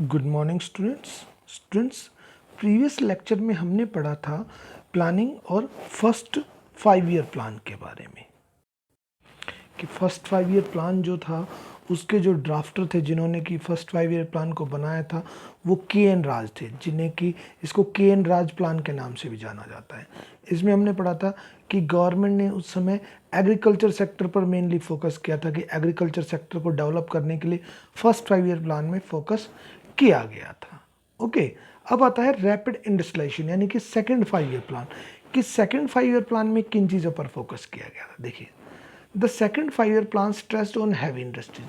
Good morning students. Previous lecture में हमने पढ़ा था प्लानिंग और फर्स्ट 5 ईयर प्लान के बारे में कि फर्स्ट 5 ईयर प्लान जो था उसके जो ड्राफ्टर थे जिन्होंने कि फर्स्ट 5 ईयर प्लान को बनाया था वो के.एन. राज थे, जिन्हें कि इसको के.एन. राज प्लान के नाम से भी जाना जाता है। इसमें हमने पढ़ा था कि गवर्नमेंट ने उस समय एग्रीकल्चर सेक्टर पर मेनली फोकस किया था कि एग्रीकल्चर सेक्टर को डेवलप करने के लिए फर्स्ट 5 ईयर प्लान में फोकस किया गया था। ओके, अब आता है रैपिड इंडस्ट्रियलाइजेशन यानी कि सेकंड 5 ईयर प्लान। कि सेकंड 5 ईयर प्लान में किन चीज़ों पर फोकस किया गया था, देखिए। The second 5 year plan stressed on heavy industries.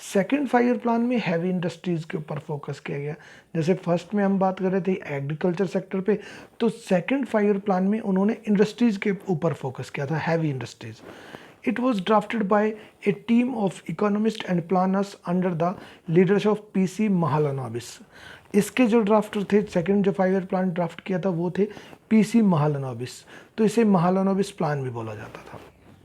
Second 5 year plan में हैवी इंडस्ट्रीज के ऊपर फोकस किया गया। जैसे फर्स्ट में हम बात कर रहे थे एग्रीकल्चर सेक्टर पे, तो सेकंड 5 ईयर प्लान में उन्होंने इंडस्ट्रीज के ऊपर फोकस किया था, heavy industries. It was drafted by a team of economists and planners under the leadership of P.C. Mahalanobis. इसके जो ड्राफ्टर थे, सेकंड जो 5 ईयर प्लान ड्राफ्ट किया था वो थे पीसी महालनोबिस। तो इसे महालनोबिस प्लान भी बोला जाता था,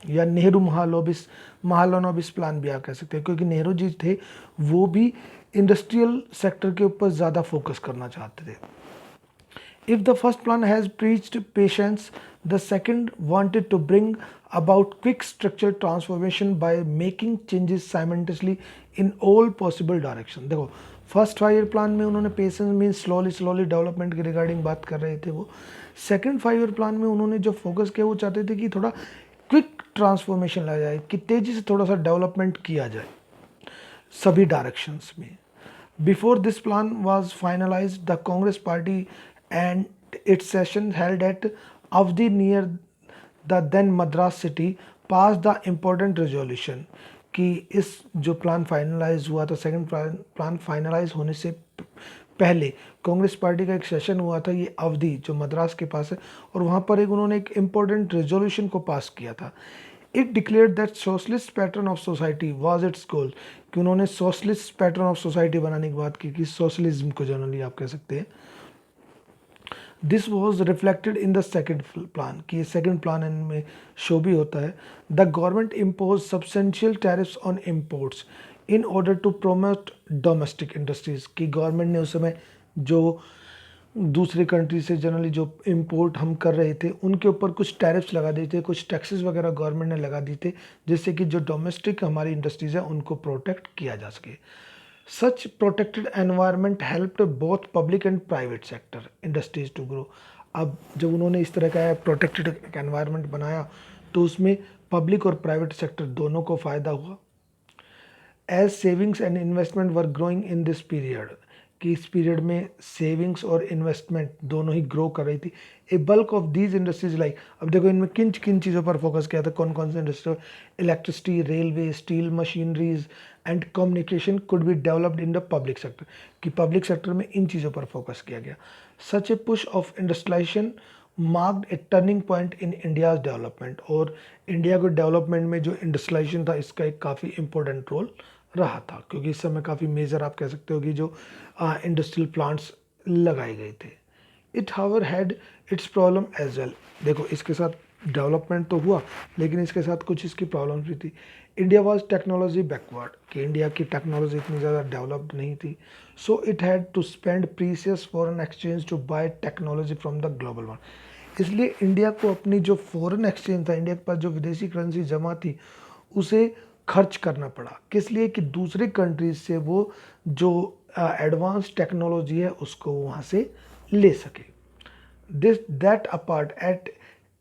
या नेहरू महालनोबिस प्लान भी आप कह सकते हैं, क्योंकि नेहरू जी थे वो भी इंडस्ट्रियल सेक्टर के ऊपर ज़्यादा फोकस करना चाहते थे। If the first plan has preached patience, the second wanted to bring about quick structural transformation by making changes simultaneously in all possible direction. देखो, फर्स्ट 5 ईयर प्लान में उन्होंने पेशेंस मीन्स स्लोली डेवलपमेंट के regarding बात कर रहे थे वो। Second 5 year plan में उन्होंने जो फोकस किया वो चाहते थे कि थोड़ा क्विक ट्रांसफॉर्मेशन लाया जाए, कि तेज़ी से थोड़ा सा डेवलपमेंट किया जाए सभी डायरेक्शंस में। Before this plan was finalized, the Congress Party and its session held at Avdi near the then Madras city passed the important resolution कि इस जो प्लान फाइनलाइज हुआ था, सेकंड प्लान फाइनलाइज होने से पहले कांग्रेस पार्टी का एक सेशन हुआ था ये अवधि जो मद्रास के पास है, और वहाँ पर एक उन्होंने एक इम्पोर्टेंट रेजोल्यूशन को पास किया था। It declared that socialist pattern of society was its goal, कि उन्होंने सोशलिस्ट पैटर्न ऑफ सोसाइटी बनाने की बात की, कि सोशलिज्म को जनरली आप कह सकते हैं। This was reflected in the second plan, कि सेकेंड प्लान में शो भी होता है। The government impose substantial tariffs on imports in order to promote domestic industries, की गवर्नमेंट ने उस समय जो दूसरे कंट्री से जनरली जो इंपोर्ट हम कर रहे थे उनके ऊपर कुछ टैरिफ्स लगा दिए थे, कुछ टैक्सेस वगैरह गवर्नमेंट ने लगा दिए थे, जिससे कि जो डोमेस्टिक हमारी इंडस्ट्रीज़ है उनको प्रोटेक्ट किया जा सके। Such protected environment helped both public and private sector industries to grow. अब जब उन्होंने इस तरह का प्रोटेक्टेड एनवायरनमेंट बनाया तो उसमें पब्लिक और प्राइवेट सेक्टर दोनों को फ़ायदा हुआ। As savings and investment were growing in this period, कि इस पीरियड में सेविंग्स और इन्वेस्टमेंट दोनों ही ग्रो कर रही थी। A bulk of these industries like, अब देखो इनमें किन किन चीज़ों पर फोकस किया था, कौन कौन से industry, electricity, railway, steel, machineries and communication could be developed in the public sector, कि पब्लिक सेक्टर में इन चीज़ों पर फोकस किया गया। Such a push of industrialisation marked a turning point in India's development, और इंडिया को डेवलपमेंट में जो इंडस्ट्रियलाइजेशन था इसका एक काफ़ी इंपॉर्टेंट रोल रहा था, क्योंकि इस समय काफ़ी मेजर आप कह सकते हो कि जो इंडस्ट्रियल प्लांट्स लगाए गए थे। It however had its problem as well, देखो इसके साथ डेवलपमेंट तो हुआ लेकिन इसके साथ कुछ इसकी प्रॉब्लम भी थी। इंडिया वॉज टेक्नोलॉजी बैकवर्ड, कि इंडिया की टेक्नोलॉजी इतनी ज़्यादा डेवलप्ड नहीं थी। So it had to spend precious foreign exchange to buy technology from the global market, इसलिए इंडिया को अपनी जो फॉरेन एक्सचेंज था, इंडिया के पास जो विदेशी करेंसी जमा थी उसे खर्च करना पड़ा, किस लिए, कि दूसरे कंट्रीज से वो जो एडवांस टेक्नोलॉजी है उसको वहाँ से ले सके। This that apart at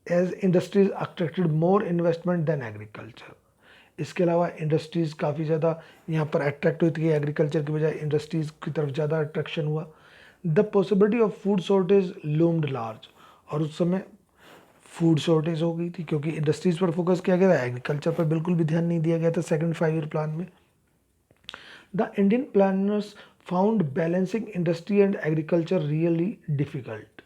as industries attracted more investment than agriculture, इसके अलावा इंडस्ट्रीज़ काफ़ी ज़्यादा यहाँ पर अट्रैक्ट हुई थी, एग्रीकल्चर की बजाय इंडस्ट्रीज़ की तरफ ज़्यादा अट्रैक्शन हुआ। The possibility of food shortage loomed large, और उस समय फूड शॉर्टेज हो गई थी क्योंकि इंडस्ट्रीज़ पर फोकस किया गया था, एग्रीकल्चर पर बिल्कुल भी ध्यान नहीं दिया गया था सेकंड 5 ईयर प्लान में। The Indian planners found balancing industry and agriculture really difficult,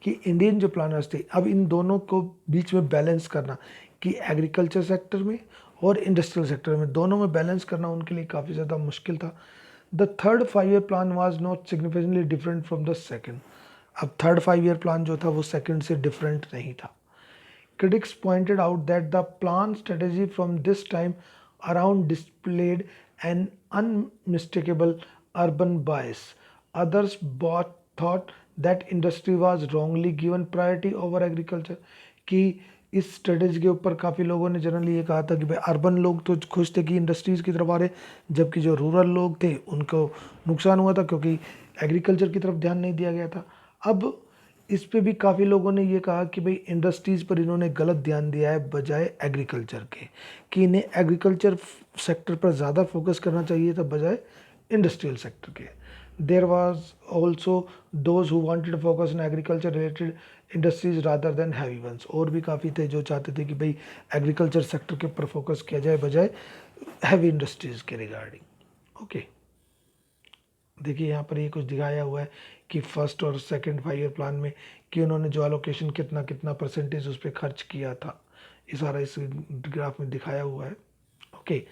कि इंडियन जो प्लानर्स थे अब इन दोनों को बीच में बैलेंस करना, कि एग्रीकल्चर सेक्टर में और इंडस्ट्रियल सेक्टर में दोनों में बैलेंस करना उनके लिए काफ़ी ज़्यादा मुश्किल था। The third 5 year plan was not significantly different from the second, अब थर्ड 5 ईयर प्लान जो था वो सेकंड से डिफरेंट नहीं था। Critics pointed out that the plan strategy from this time around displayed an unmistakable urban bias. Others thought that industry was wrongly given priority over agriculture. कि इस strategy के ऊपर काफ़ी लोगों ने जनरली ये कहा था कि भाई अर्बन लोग तो खुश थे कि इंडस्ट्रीज़ की तरफ आ रहे, जबकि जो रूरल लोग थे उनको नुकसान हुआ था क्योंकि एग्रीकल्चर की तरफ ध्यान नहीं दिया गया था। अब इस पे भी काफ़ी लोगों ने ये कहा कि भाई इंडस्ट्रीज़ पर इन्होंने गलत ध्यान दिया है बजाय एग्रीकल्चर के, कि इन्हें एग्रीकल्चर सेक्टर पर ज़्यादा फोकस करना चाहिए था बजाय इंडस्ट्रियल सेक्टर के। There was also those who wanted to focus on agriculture related industries rather than heavy ones. और भी काफ़ी थे जो चाहते थे कि भाई एग्रीकल्चर सेक्टर के ऊपर फोकस किया जाए बजाय हैवी इंडस्ट्रीज़ के रिगार्डिंग। ओके, देखिए यहाँ पर ये कुछ दिखाया हुआ है कि फर्स्ट और सेकंड 5 ईयर प्लान में कि उन्होंने जो एलोकेशन कितना कितना परसेंटेज उस पर खर्च किया था, ये सारा इस ग्राफ में दिखाया हुआ है। ओके,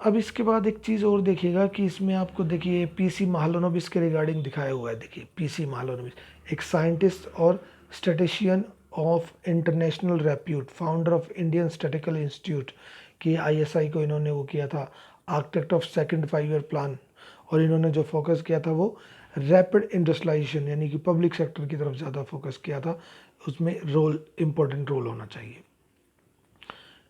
अब इसके बाद एक चीज़ और देखिएगा कि इसमें आपको देखिए पीसी महालनोबिस के रिगार्डिंग दिखाया हुआ है। देखिए पीसी महालनोबिस एक साइंटिस्ट और statistician of international repute, founder of Indian statical institute की आईएसआई को इन्होंने वो किया था architect of second 5 year plan. और इन्होंने जो फोकस किया था वो रैपिड इंडस्ट्रियलाइजेशन यानी कि पब्लिक सेक्टर की तरफ ज़्यादा फोकस किया था, उसमें रोल इम्पोर्टेंट रोल होना चाहिए।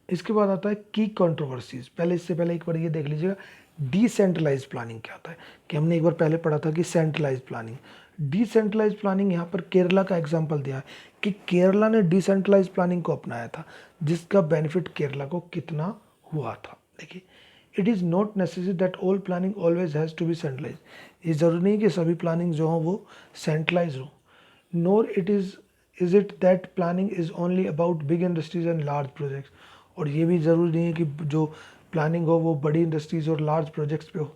इसके बाद आता है की कंट्रोवर्सीज। पहले इससे पहले एक बार ये देख लीजिएगा डिसेंट्रलाइज प्लानिंग क्या होता है, कि हमने एक बार पहले पढ़ा था कि सेंट्रलाइज प्लानिंग। डिसेंट्रलाइज प्लानिंग यहाँ पर केरला का एग्जांपल दिया है कि केरला ने डिसेंट्रलाइज प्लानिंग को अपनाया था, जिसका बेनिफिट केरला को कितना हुआ था। देखिए it is not necessary that all planning always has to be centralize. ये ज़रूरी नहीं कि सभी प्लानिंग जो हो वो सेंट्रलाइज हो। Nor is it that planning is only about big industries and large projects. और ये भी ज़रूरी नहीं है कि जो प्लानिंग हो वो बड़ी इंडस्ट्रीज और लार्ज प्रोजेक्ट्स पे हो।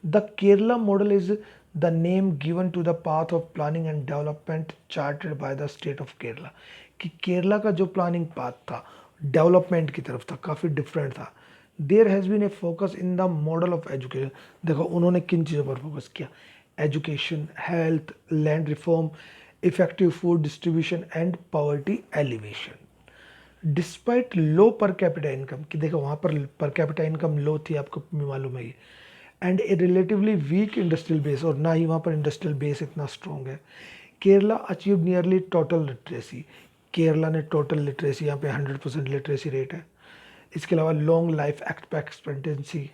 The Kerala model is the name given to the path of planning and development charted by the state of Kerala. कि केरला का जो प्लानिंग पाथ था डेवलपमेंट की तरफ था, काफ़ी डिफरेंट था। There has been a focus in the model of education. देखो उन्होंने किन चीज़ों पर फोकस किया, education, health, land reform, effective food distribution and poverty elevation. Despite low per capita income, कि देखो वहाँ पर कैपिटा इनकम लो थी, आपको भी मालूम है ये, and a relatively weak industrial base, और ना ही वहाँ पर इंडस्ट्रियल बेस इतना स्ट्रॉन्ग है। Kerala achieve nearly total literacy. Kerala ने टोटल लिटरेसी यहाँ पे 100% लिटरेसी रेट है। इसके अलावा long life expectancy,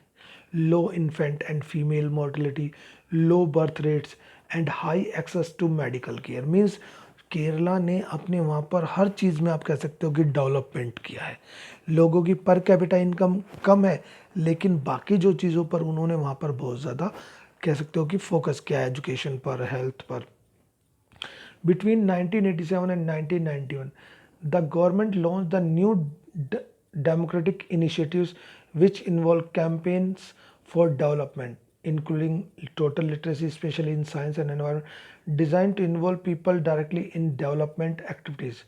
low infant and female mortality, low birth rates and high access to medical care. Means Kerala ने अपने वहाँ पर हर चीज़ में आप कह सकते हो कि डेवलपमेंट किया है। लोगों की पर कैपिटा इनकम कम है, लेकिन बाकी जो चीज़ों पर उन्होंने वहाँ पर बहुत ज़्यादा कह सकते हो कि फोकस किया है, एजुकेशन पर, हेल्थ पर। Between 1987 and 1991, the government launched the new democratic initiatives which involve campaigns for development, including total literacy, especially in science and environment, designed to involve people directly in development activities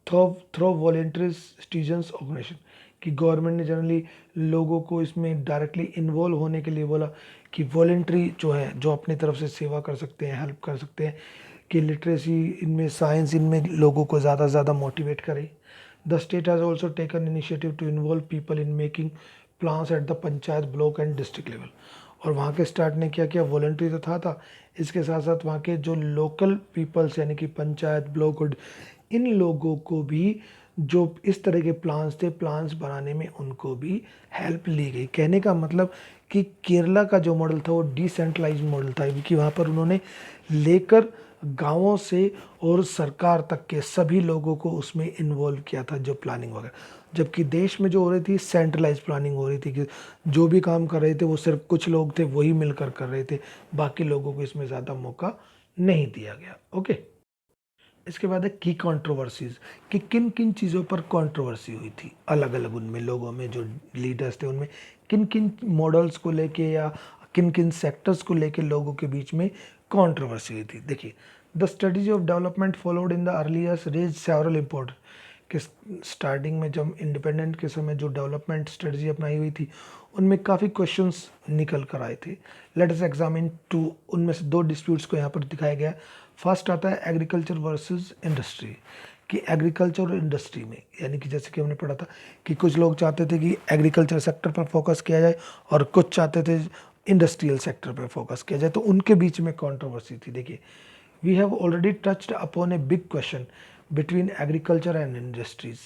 through voluntary citizens organization। कि government ने generally लोगों को इसमें directly involve होने के लिए बोला कि वॉलेंट्री जो है, जो अपनी तरफ से सेवा कर सकते हैं, हेल्प कर सकते हैं, कि लिटरेसी इनमें, साइंस इनमें लोगों को ज़्यादा से ज़्यादा मोटिवेट करें। The state has also taken initiative to involve people in making plans at the panchayat, block and district level. और वहाँ के स्टार्ट ने क्या किया, वॉलेंट्री तो था, इसके साथ साथ वहाँ के जो लोकल पीपल्स यानी कि पंचायत, ब्लॉक और इन लोगों को भी जो इस तरह के प्लान्स थे, प्लान्स बनाने में उनको भी हेल्प ली गई। कहने का मतलब कि केरला का जो मॉडल था वो डिसेंट्रलाइज मॉडल था, क्योंकि वहाँ पर उन्होंने लेकर गांवों से और सरकार तक के सभी लोगों को उसमें इन्वॉल्व किया था, जो प्लानिंग वगैरह। जबकि देश में जो हो रही थी सेंट्रलाइज प्लानिंग हो रही थी, कि जो भी काम कर रहे थे वो सिर्फ कुछ लोग थे वही मिलकर कर रहे थे, बाकी लोगों को इसमें ज़्यादा मौका नहीं दिया गया। ओके, इसके बाद है की कंट्रोवर्सीज, कि किन किन चीज़ों पर कंट्रोवर्सी हुई थी अलग अलग उनमें लोगों में, जो लीडर्स थे उनमें किन किन मॉडल्स को लेके या किन किन सेक्टर्स को लेके लोगों के बीच में कंट्रोवर्सी हुई थी। देखिए the strategy of development followed in the earlier years raised several important, कि स्टार्टिंग में जब इंडिपेंडेंट के समय जो डेवलपमेंट स्ट्रेटजी अपनाई हुई थी उनमें काफ़ी क्वेश्चंस निकल कर आए थे। लेट अस एग्जामिन टू, उनमें से 2 डिस्प्यूट्स को यहाँ पर दिखाया गया। फर्स्ट आता है एग्रीकल्चर वर्सेस इंडस्ट्री, कि एग्रीकल्चर और इंडस्ट्री में, यानी कि जैसे कि हमने पढ़ा था कि कुछ लोग चाहते थे कि एग्रीकल्चर सेक्टर पर फोकस किया जाए और कुछ चाहते थे इंडस्ट्रियल सेक्टर पे फोकस किया जाए, तो उनके बीच में कंट्रोवर्सी थी। देखिए, we have already touched upon a big question between agriculture and industries,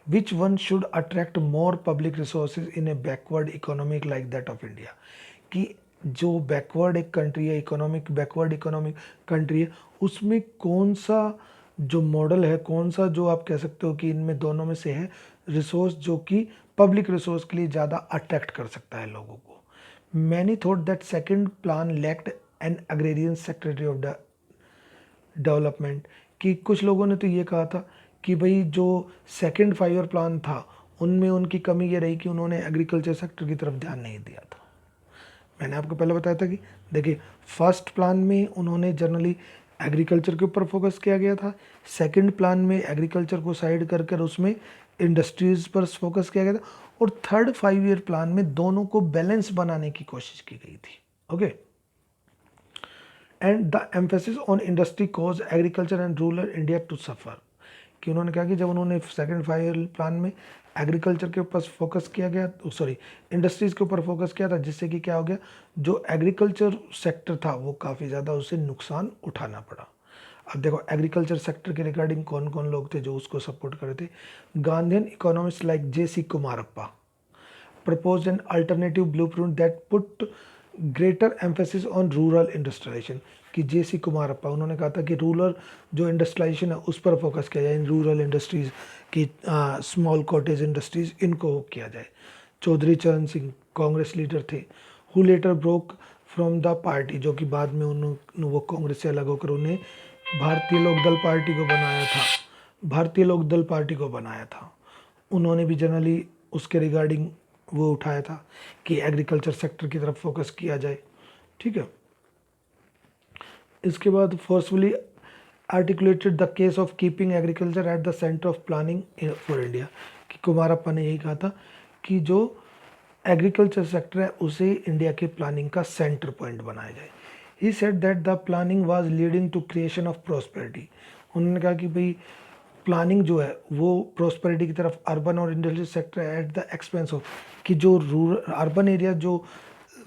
which one should attract more public resources in a backward economic like that of India। कि जो बैकवर्ड एक कंट्री है, इकोनॉमिक बैकवर्ड इकोनॉमिक कंट्री है, उसमें कौन सा जो model है, कौन सा जो आप कह सकते हो कि इनमें दोनों में से है रिसोर्स जो कि पब्लिक रिसोर्स के लिए ज़्यादा अट्रैक्ट कर सकता है लोगों को। Many thought that second plan lacked an agrarian secretary of development, कि कुछ लोगों ने तो ये कहा था कि भाई जो सेकंड 5 ईयर प्लान था उनमें उनकी कमी ये रही कि उन्होंने एग्रीकल्चर सेक्टर की तरफ ध्यान नहीं दिया था। मैंने आपको पहले बताया था कि देखिए, फर्स्ट प्लान में उन्होंने जनरली एग्रीकल्चर के ऊपर फोकस किया गया था, सेकंड प्लान में एग्रीकल्चर को साइड कर कर उसमें इंडस्ट्रीज पर फोकस किया गया था, और थर्ड 5 ईयर प्लान में दोनों को बैलेंस बनाने की कोशिश की गई थी। Okay, and the emphasis on industry cause agriculture and rural India to suffer, कि उन्होंने कहा कि जब उन्होंने सेकंड 5 ईयर प्लान में एग्रीकल्चर के ऊपर फोकस किया गया, सॉरी इंडस्ट्रीज़ के ऊपर फोकस किया था, जिससे कि क्या हो गया, जो एग्रीकल्चर सेक्टर था वो काफ़ी ज़्यादा उसे नुकसान उठाना पड़ा। अब देखो, एग्रीकल्चर सेक्टर के रिगार्डिंग कौन कौन लोग थे जो उसको सपोर्ट कर रहे थे। Gandhian economist like J.C. Kumarappa proposed an alternative blueprint that put greater emphasis on rural industrialization, कि J.C. कुमारप्पा उन्होंने कहा था कि रूरल जो इंडस्ट्रियलाइजेशन है उस पर फोकस किया जाए, इन रूरल इंडस्ट्रीज़ की स्मॉल कॉटेज इंडस्ट्रीज़ इनको किया जाए। चौधरी चरण सिंह कांग्रेस लीडर थे, who letter broke from the party, जो कि बाद में उन्होंने वो कांग्रेस से अलग होकर उन्हें भारतीय लोकदल पार्टी को बनाया था, भारतीय लोकदल पार्टी को बनाया था। उन्होंने भी जनरली उसके रिगार्डिंग वो उठाया था कि एग्रीकल्चर सेक्टर की तरफ फोकस किया जाए। ठीक है, इसके बाद forcefully articulated the case of keeping agriculture at the centre of planning for India, कि कुमारप्पा ने यही कहा था कि जो एग्रीकल्चर सेक्टर है उसे इंडिया के प्लानिंग का सेंटर पॉइंट बनाया जाए। He said that the planning was leading to creation of prosperity, उन्होंने कहा कि भाई प्लानिंग जो है वो प्रॉस्पेरिटी की तरफ अर्बन और industrial sector at the expense of, कि जो रूरल अर्बन एरिया जो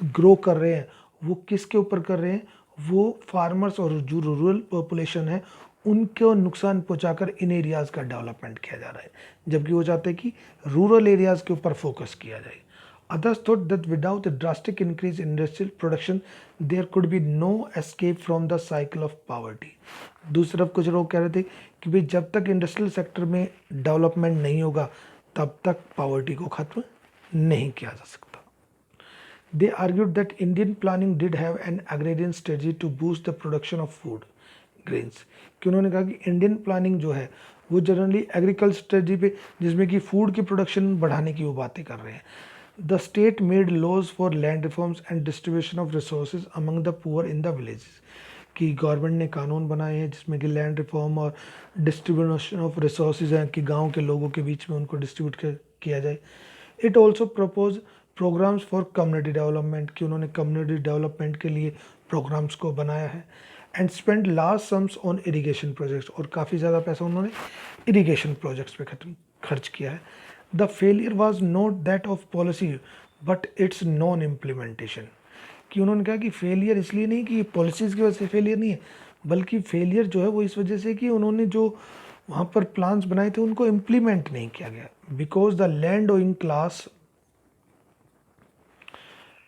ग्रो कर रहे हैं वो किसके ऊपर कर रहे हैं, वो फार्मर्स और जो रूरल पॉपुलेशन है उनको नुकसान पहुंचाकर इन एरियाज़ का डेवलपमेंट किया जा रहा है, जबकि वो चाहते हैं कि रूरल एरियाज़ के ऊपर फोकस किया जाए। Others thought that without a drastic increase in industrial production, there could be no escape from the cycle of poverty। दूसरी तरफ कुछ लोग कह रहे थे कि भाई जब तक इंडस्ट्रियल सेक्टर में डेवलपमेंट नहीं होगा तब तक पावर्टी को खत्म नहीं किया जा सकता। They argued that Indian planning did have an agrarian strategy to boost the production of food grains, कि उन्होंने कहा कि इंडियन प्लानिंग जो है वो जनरली एग्रीकल्चर स्ट्रेटजी पे, जिसमें कि फूड की प्रोडक्शन बढ़ाने की वो बातें कर रहे हैं। The state made laws for land reforms and distribution of resources among the poor in the villages, कि गवर्नमेंट ने कानून बनाए हैं जिसमें कि लैंड रिफॉर्म और डिस्ट्रीब्यूशन ऑफ रिसोर्सेज हैं कि गांव के लोगों के बीच में उनको डिस्ट्रीब्यूट किया जाए। It also propose programmes for community development, कि उन्होंने कम्युनिटी डेवलपमेंट के लिए प्रोग्राम्स को बनाया है। And spend large sums on irrigation projects, और काफ़ी ज़्यादा पैसा उन्होंने इरीगेशन प्रोजेक्ट्स पे खर्च किया है। The failure was not that of policy but it's non implementation, कि उन्होंने कहा कि फेलियर इसलिए नहीं कि पॉलिसीज़ की वजह से फेलियर नहीं है, बल्कि फेलियर जो है वो इस वजह से कि उन्होंने जो वहाँ पर प्लान्स बनाए थे उनको इम्प्लीमेंट नहीं किया गया। Because the land owing class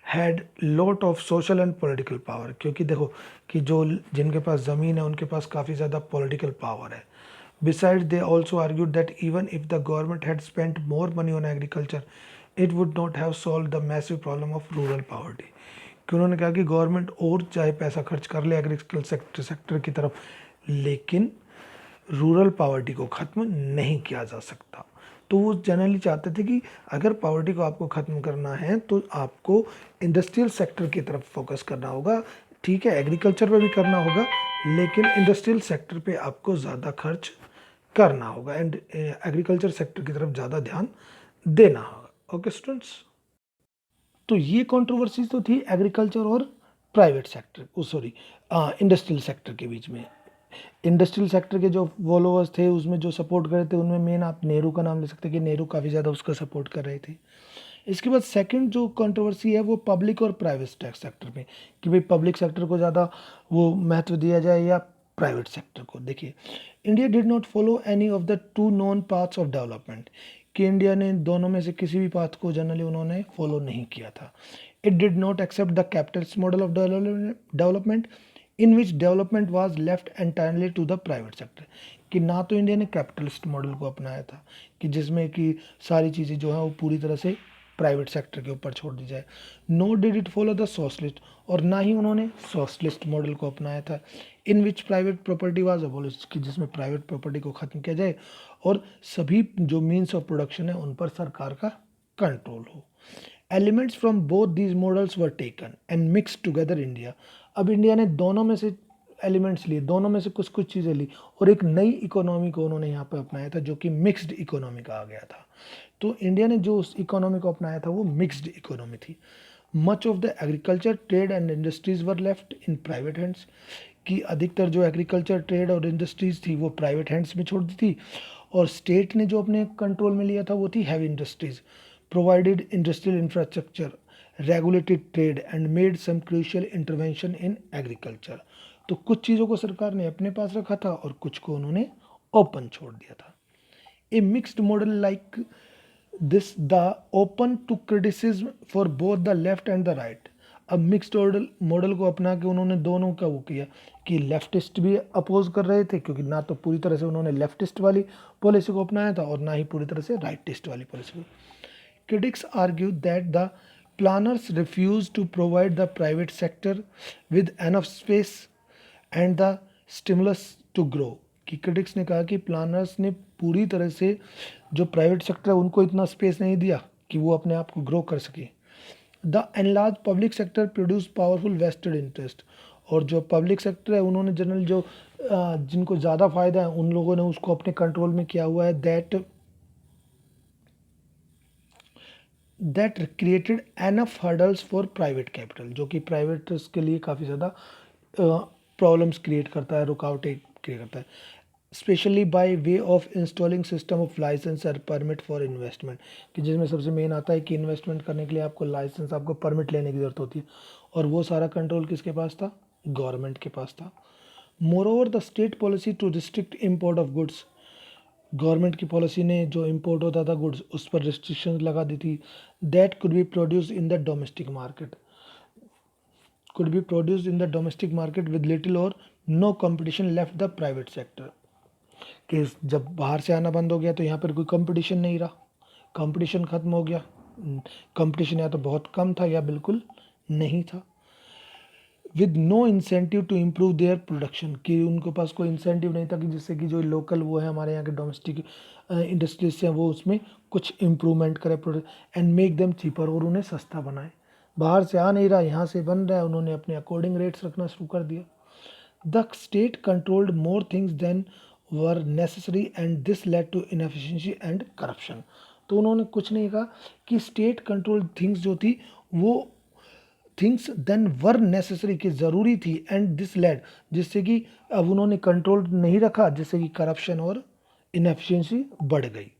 had lot of social and political power, क्योंकि देखो कि जो जिनके पास ज़मीन है उनके पास काफ़ी ज़्यादा पॉलिटिकल पावर है। Besides, they also argued that even if the government had spent more money on agriculture, it would not have solved the massive problem of rural poverty, कि उन्होंने कहा कि गवर्नमेंट और चाहे पैसा खर्च कर ले एग्रीकल्चर सेक्टर की तरफ, लेकिन रूरल पावर्टी को ख़त्म नहीं किया जा सकता। तो वो जनरली चाहते थे कि अगर पावर्टी को आपको ख़त्म करना है तो आपको इंडस्ट्रियल सेक्टर की तरफ फोकस करना होगा। ठीक है, एग्रीकल्चर पे भी करना होगा, लेकिन इंडस्ट्रियल सेक्टर पे आपको ज़्यादा खर्च करना होगा एंड एग्रीकल्चर सेक्टर की तरफ ज़्यादा ध्यान देना होगा। ओके स्टूडेंट्स, तो ये कंट्रोवर्सीज तो थी एग्रीकल्चर और private sector, sorry industrial sector के बीच में। इंडस्ट्रियल सेक्टर के जो फॉलोअर्स थे उसमें जो सपोर्ट कर रहे थे उनमें मेन आप नेहरू का नाम ले सकते हैं कि नेहरू काफ़ी ज़्यादा उसका सपोर्ट कर रहे थे। इसके बाद सेकंड जो कंट्रोवर्सी है वो पब्लिक और प्राइवेट सेक्टर में, कि भाई पब्लिक सेक्टर को ज़्यादा वो महत्व दिया जाए या प्राइवेट सेक्टर को। देखिए, India did not follow any of the two non paths of development, कि इंडिया ने दोनों में से किसी भी पाथ को जनरली उन्होंने फॉलो नहीं किया था। It did not accept the capitalist model of development in which development was left entirely to the private sector, कि ना तो इंडिया ने कैपिटलिस्ट मॉडल को अपनाया था कि जिसमें कि सारी चीज़ें जो हैं वो पूरी तरह से प्राइवेट सेक्टर के ऊपर छोड़ दी जाए, no did it follow the socialist, और ना ही उन्होंने सोशलिस्ट मॉडल को अपनाया था in which private property was abolished, कि जिसमें प्राइवेट प्रॉपर्टी को ख़त्म किया जाए और सभी जो मीन्स ऑफ प्रोडक्शन है उन पर सरकार का कंट्रोल हो। Elements from both these models were taken and mix together India. अब इंडिया ने दोनों में से एलिमेंट्स लिए, दोनों में से कुछ कुछ चीज़ें ली और एक नई इकोनॉमी को उन्होंने यहाँ पर अपनाया था जो कि मिक्स्ड इकोनॉमी कहा गया था। तो इंडिया ने जो उस इकोनॉमी को अपनाया था वो मिक्स्ड इकोनॉमी थी। Much of the agriculture trade and industries were left in private hands, कि अधिकतर जो एग्रीकल्चर ट्रेड और इंडस्ट्रीज थी वो प्राइवेट हैंड्स में छोड़ दी थी, और स्टेट ने जो अपने कंट्रोल में लिया था वो थी heavy industries, provided industrial infrastructure, regulated trade and made some crucial intervention in agriculture. तो कुछ चीज़ों को सरकार ने अपने पास रखा था और कुछ को उन्होंने ओपन छोड़ दिया था। A mixed model like this the open to criticism for both the left and the right. अब मिक्स्ड मॉडल को अपना के उन्होंने दोनों का वो किया कि लेफ्टिस्ट भी अपोज कर रहे थे, क्योंकि ना तो पूरी तरह से उन्होंने लेफ्टिस्ट वाली पॉलिसी को अपनाया था और ना ही पूरी तरह से राइटिस्ट वाली पॉलिसी को। Critics argue that the planners refused to provide the private sector with enough space and the stimulus to grow, कि critics ने कहा कि प्लानर्स ने पूरी तरह से जो प्राइवेट सेक्टर है उनको इतना स्पेस नहीं दिया कि वो अपने आप को ग्रो कर सके। The enlarge public sector produce powerful vested interest, और जो पब्लिक सेक्टर है उन्होंने जनरल जो जिनको ज़्यादा फायदा है उन लोगों ने उसको अपने कंट्रोल में किया हुआ है। That created enough hurdles for private capital, जो कि प्राइवेट के लिए काफ़ी ज़्यादा प्रॉब्लम्स क्रिएट करता है, रुकावटें क्रिएट करता है, specially by way of installing system of licence और परमिट फॉर इन्वेस्टमेंट, कि जिसमें सबसे मेन आता है कि इन्वेस्टमेंट करने के लिए आपको लाइसेंस, आपको परमिट लेने की ज़रूरत होती है, और वो सारा कंट्रोल किसके पास था? गवर्नमेंट के पास था। Moreover the state policy to restrict import of goods, government की पॉलिसी ने जो इम्पोर्ट होता था गुड्स उस पर रिस्ट्रिक्शंस लगा दी थी। That could be produce in the domestic market, could be produced in the domestic market with little or no competition left the private sector, कि जब बाहर से आना बंद हो गया तो यहाँ पर कोई कंपटीशन नहीं रहा, कंपटीशन खत्म हो गया, कंपटीशन या तो बहुत कम था या बिल्कुल नहीं था। With no incentive to improve their production, कि उनके पास कोई इंसेंटिव नहीं था कि जिससे कि जो लोकल वो है हमारे यहाँ के डोमेस्टिक इंडस्ट्रीज हैं वो उसमें कुछ इम्प्रूवमेंट करे product and make them cheaper, और उन्हें सस्ता बनाए। बाहर से आ नहीं रहा, यहाँ से बन रहा है, उन्होंने अपने अकॉर्डिंग रेट्स रखना शुरू कर दिया। The state controlled more things than were necessary and this led to inefficiency and corruption. तो उन्होंने कुछ नहीं कहा कि स्टेट कंट्रोल थिंग्स जो थी वो थिंग्स देन वर नेसेसरी, की ज़रूरी थी, एंड दिस लेड, जिससे कि अब उन्होंने कंट्रोल नहीं रखा, जिससे कि करप्शन और इनएफिशिएंसी बढ़ गई।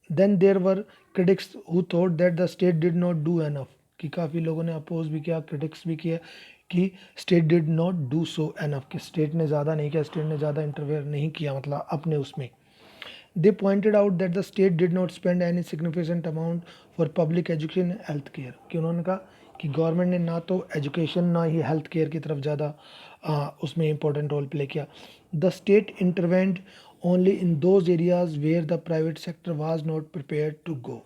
Then there were critics who thought that the state did not do enough, कि काफ़ी लोगों ने अपोज भी किया, क्रिटिक्स भी किया कि state did not do so enough, कि स्टेट ने ज़्यादा नहीं किया, स्टेट ने ज़्यादा इंटरफेयर नहीं किया, मतलब अपने उसमें। They pointed out that the state did not spend any significant amount for public education and health care, कि उन्होंने कहा कि गवर्नमेंट ने ना तो एजुकेशन ना ही हेल्थ केयर की तरफ ज़्यादा उसमें इंपॉर्टेंट रोल प्ले किया। The state intervened only in those areas where the private sector was not prepared to go,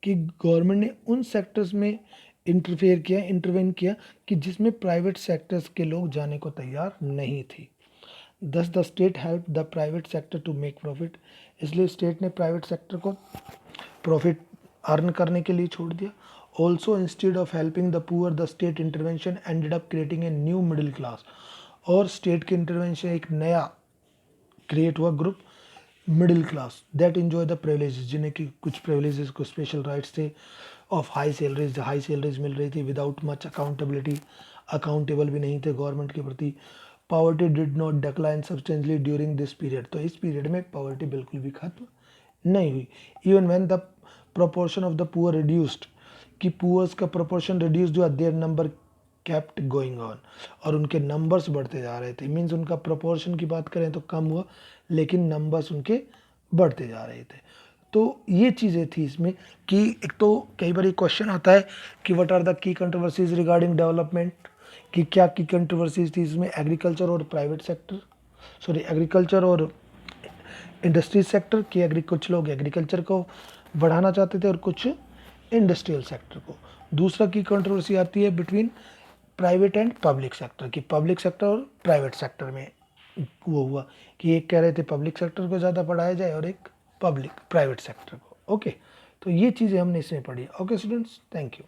कि गवर्नमेंट ने उन सेक्टर्स में इंटरवेन किया कि जिसमें प्राइवेट सेक्टर्स के लोग जाने को तैयार नहीं थी। Thus the state help the private sector to make profit, इसलिए स्टेट ने प्राइवेट सेक्टर को प्रॉफिट अर्न करने के लिए छोड़ दिया। Also instead of helping the poor the state intervention ended up creating a new middle class, और state के इंटरवेंशन एक नया क्रिएट हुआ group middle class that enjoy the privileges, जिन्हें कि कुछ प्रिविलेजेस को स्पेशल राइट्स थे, ऑफ हाई सैलरीज मिल रही थी विदाउट मच अकाउंटेबिलिटी, अकाउंटेबल भी नहीं थे गवर्नमेंट के प्रति। Poverty did not decline substantially during this period, तो इस पीरियड में पॉवर्टी बिल्कुल भी खत्म नहीं हुई। Even when the proportion of the poor reduced, कि पुअर्स का प्रोपोर्शन रिड्यूस्ड हुआ, their number kept going on, और उनके नंबर्स बढ़ते जा रहे थे। मीन्स उनका प्रोपोर्शन की बात करें तो कम हुआ, लेकिन नंबर्स उनके बढ़ते जा रहे थे। तो ये चीज़ें थी इसमें कि एक तो कई बार क्वेश्चन आता है कि what are the key controversies regarding development, कि क्या की कंट्रोवर्सीज थी इसमें, एग्रीकल्चर और प्राइवेट सेक्टर, सॉरी एग्रीकल्चर और इंडस्ट्री सेक्टर, कि कुछ लोग एग्रीकल्चर को बढ़ाना चाहते थे और कुछ इंडस्ट्रियल सेक्टर को। दूसरा की कंट्रोवर्सी आती है between private and public sector, कि पब्लिक सेक्टर और प्राइवेट सेक्टर में वो हुआ कि एक कह रहे थे पब्लिक सेक्टर को ज़्यादा बढ़ाया जाए और एक प्राइवेट सेक्टर को। ओके, तो ये चीज़ें हमने इसमें पढ़ी। Okay students, thank you.